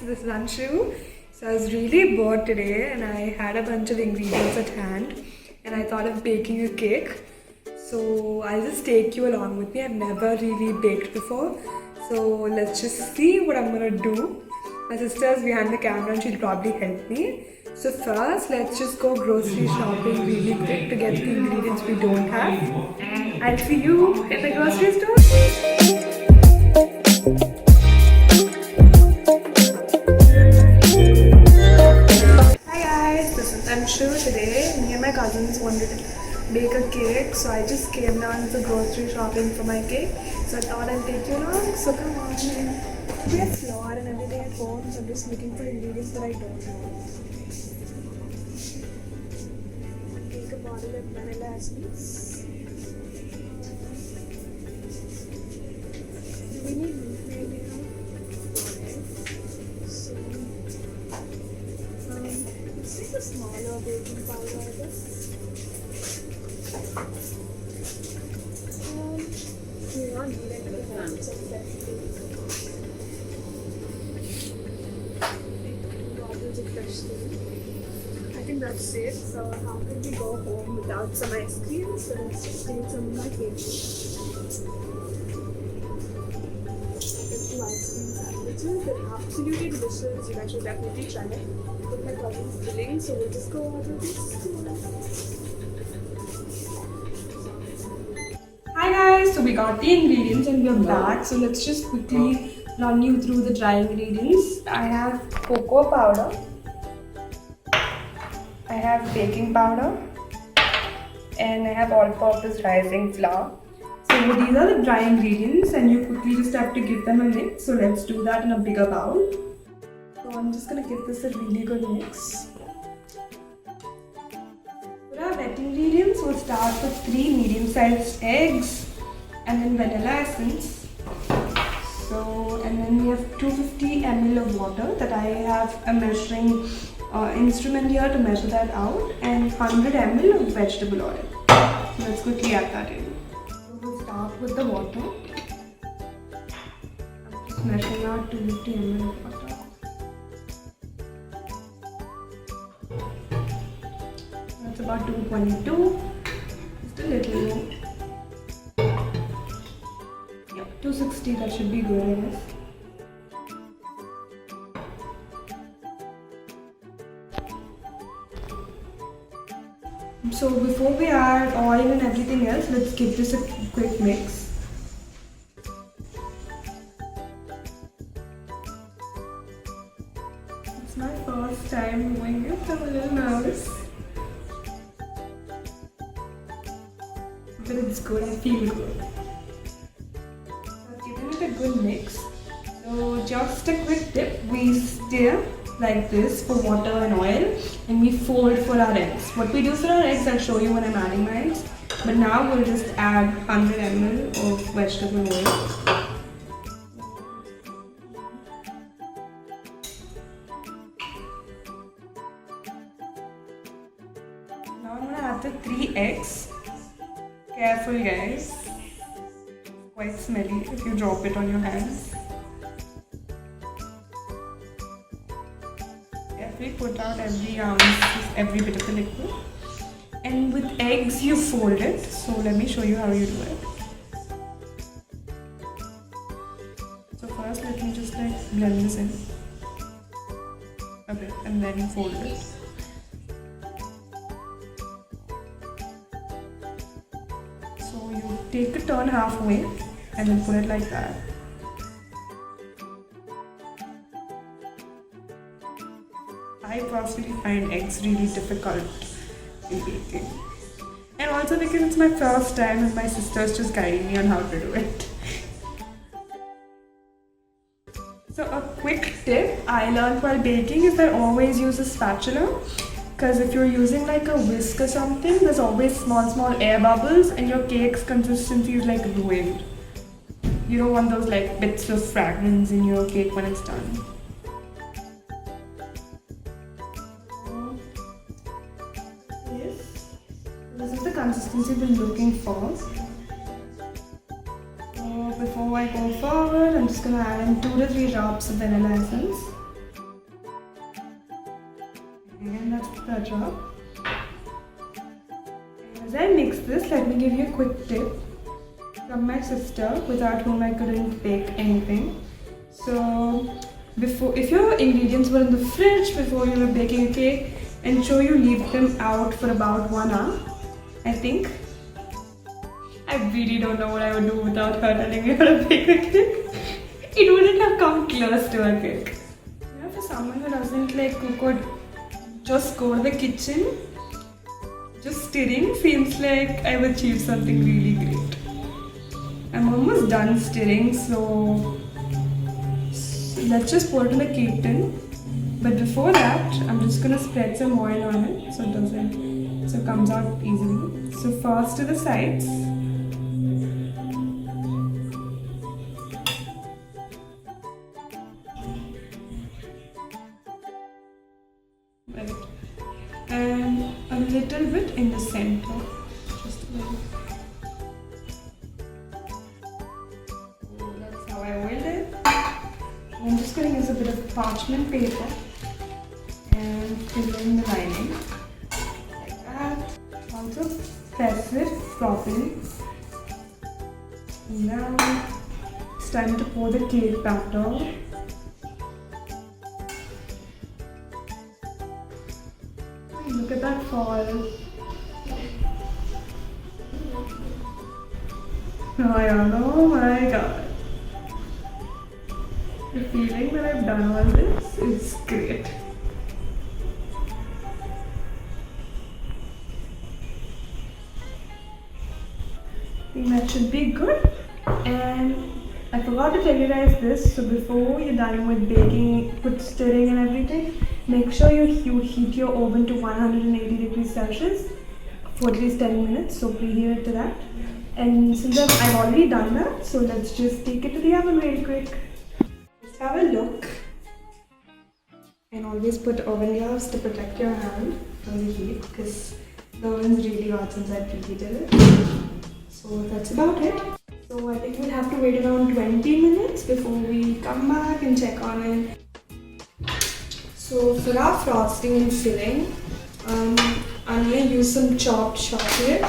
this is Anshu. So I was really bored today and I had a bunch of ingredients at hand and I thought of baking a cake. So I'll just take you along with me. I've never really baked before. So let's just see what I'm gonna do. My sister's behind the camera and she'll probably help me. So first, let's just go grocery shopping really quick to get the ingredients we don't have. And I'll see you at the grocery store. Hi guys, this is Anshu. Today, me and my cousins wanted to bake a cake. So I just came down to the grocery shopping for my cake. So I thought I'd take you along. So come on. We have flour and everything at home. So I'm just looking for ingredients that I don't know. Take a bottle of vanilla essence. Do we need milk maybe now? So, let's take a smaller baking powder, I guess. We don't need any grams of that. Bottles of fresh cream. I think that's it. So how can we go home without some ice cream? So let's just take some of my cake. Get two ice cream sandwiches. They're absolutely delicious. You guys should definitely try it. With my cousin's filling, so we'll just go order this. Hi guys, so we got the ingredients and we're back. So let's just quickly run you through the dry ingredients. I have cocoa powder. I have baking powder and I have all-purpose rising flour. So these are the dry ingredients and you quickly just have to give them a mix. So let's do that in a bigger bowl. So I'm just going to give this a really good mix. For our wet ingredients, we'll start with 3 medium-sized eggs and then vanilla essence. So, and then we have 250 ml of water that I have a measuring instrument here to measure that out, and 100 ml of vegetable oil. So let's quickly add that in. So we'll start with the water. I'm just measuring out 250 ml of water. That's about 222. Just a little low. Yep, 260, that should be good, I guess. So before we add oil and everything else, let's give this a quick mix. It's my first time doing it, so I'm a little nervous. But it's good, I feel good. I've given it a good mix. So just a quick tip, we stir like this for water and oil and we fold for our eggs. What we do for our eggs, I'll show you when I'm adding my eggs. But now we'll just add 100 ml of vegetable oil. Now I'm going to add the 3 eggs. Careful guys, quite smelly if you drop it on your hands. Carefully put out every ounce, every bit of the liquid. And with eggs you fold it, so let me show you how you do it. So first let me just blend this in a bit and then fold it. So you take a turn halfway and then put it like that. I personally find eggs really difficult in baking. And also because it's my first time and my sister's just guiding me on how to do it. So a quick tip I learned while baking is that always use a spatula. Because if you're using like a whisk or something, there's always small air bubbles and your cake's consistency is like ruined. You don't want those like bits of fragments in your cake when it's done. Yes, this is the consistency we're looking for. So before I go forward, I'm just gonna add in 2 to 3 drops of vanilla essence. And that's the job. As I mix this, let me give you a quick tip from my sister, without whom I couldn't bake anything. So, if your ingredients were in the fridge before you were baking a cake, ensure you leave them out for about 1 hour. I think. I really don't know what I would do without her telling me how to bake a cake. It wouldn't have come close to a cake. You know, for someone who doesn't like cook or just go to the kitchen, just stirring feels like I've achieved something really great. I'm almost done stirring, so let's just pour it in the cake tin. But before that, I'm just gonna spread some oil on it so it comes out easily. So first to the sides. And a little bit in the center. Just a little. That's how I oiled it. I'm just going to use a bit of parchment paper and fill in the lining like that. Also press it properly. Now it's time to pour the cake batter. Look at that fall. Oh my god. The feeling that I've done all this is great. I think that should be good. And I forgot to tell you guys this, so before you're done with baking, stirring and everything, make sure you heat your oven to 180 degrees Celsius for at least 10 minutes, so preheat it to that. And since I've already done that, so let's just take it to the oven really quick. Just have a look. And always put oven gloves to protect your hand from the heat, because the oven's really hot since I preheated it. So that's about it. So I think we'll have to wait around 20 minutes before we come back and check on it. So for our frosting and filling, I'm going to use some chopped chocolate.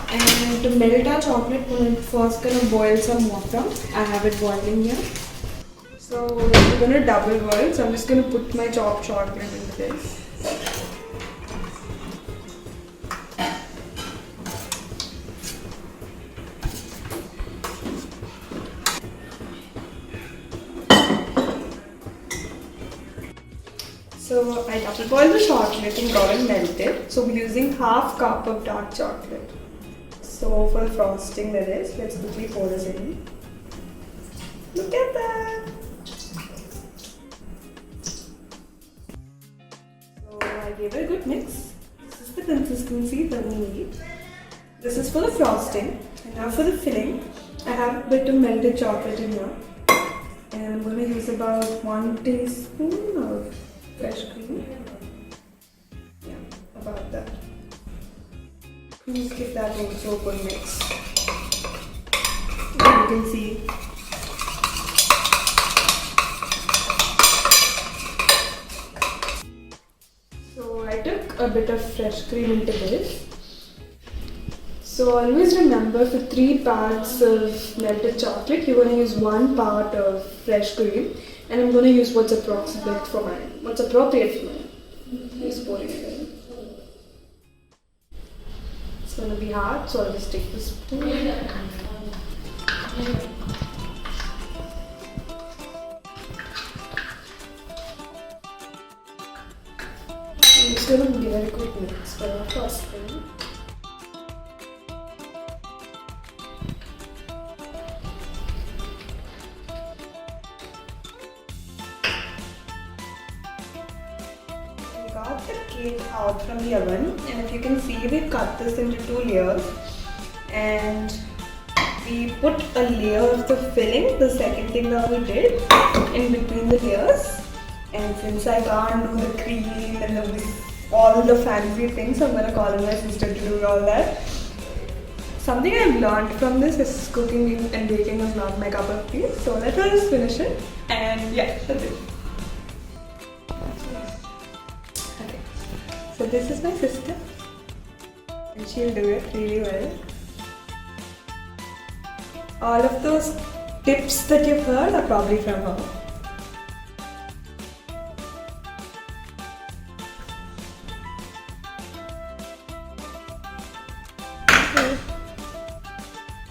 And to melt our chocolate, we're first going to boil some water. I have it boiling here. So we're going to double boil. So I'm just going to put my chopped chocolate into this. So I double boiled the chocolate and got it melted. So we're using half cup of dark chocolate. So for the frosting that is, let's quickly pour this in. Look at that! So I gave it a good mix. This is the consistency that we need. This is for the frosting. And now for the filling, I have a bit of melted chocolate in here. And I'm going to use about 1 teaspoon of fresh cream. Yeah, about that. Please give that also a good mix. You can see. So I took a bit of fresh cream into this. So always remember, for 3 parts of melted chocolate, you're going to use 1 part of fresh cream. And I'm going to use what's appropriate for mine. Just pouring it in. It's going to be hard, so I'll just take the spoon. I'm just going to give it a quick mix for our first thing. Got the cake out from the oven, and if you can see, we cut this into 2 layers and we put a layer of the filling, the second thing that we did, in between the layers. And since I can't do the cream and all the fancy things, I'm gonna call on my sister to do all that. Something I've learned from this is cooking and baking is not my cup of tea, so let us just finish it. And yeah, that's it. this is my sister, and she'll do it really well. All of those tips that you've heard are probably from her.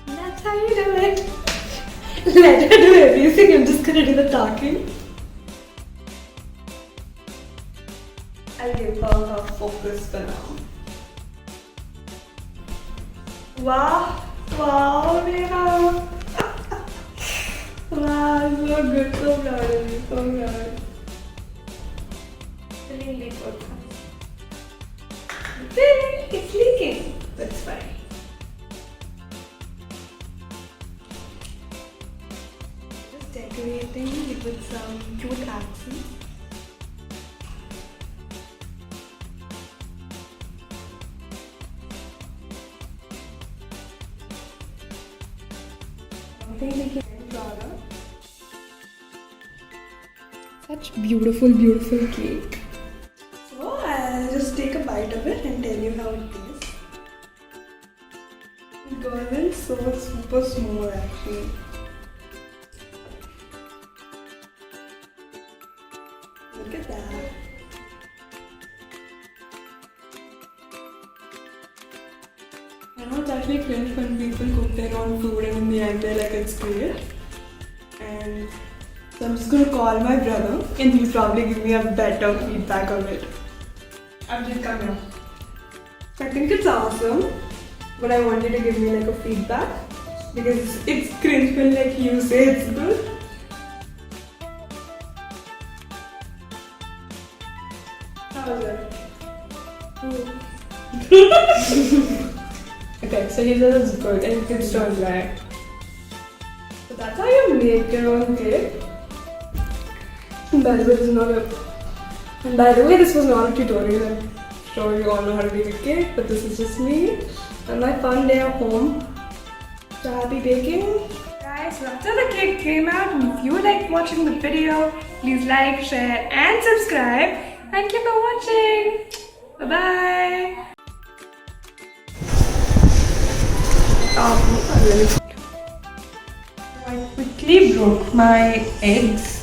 That's how you do it. Let her do everything, I'm just gonna do the talking. I'll give her focus for now. Wow, wow, Mera. Wow, so good, so proud of you, so proud. Really good. It's leaking. That's fine. Just decorating it with some cute accents. Such beautiful, beautiful cake. So I'll just take a bite of it and tell you how it tastes. It got in so super smooth actually. Look at that. I know it's actually cringe when people cook their own food and in the end they're like, it's great. And so I'm just gonna call my brother and he'll probably give me a better feedback on it. Abhijit, come here. I think it's awesome, but I want you to give me like a feedback because it's cringe when like you say it's good. How is it? Okay, so he says it's good and kids don't lie. So that's how you make your own cake. And by the way, this was not a tutorial. I'm sure you all know how to make a cake, but this is just me and my fun day at home. So happy baking. Guys, so after the cake came out, and if you liked watching the video, please like, share and subscribe. Thank you for watching. Bye-bye. I quickly broke my eggs.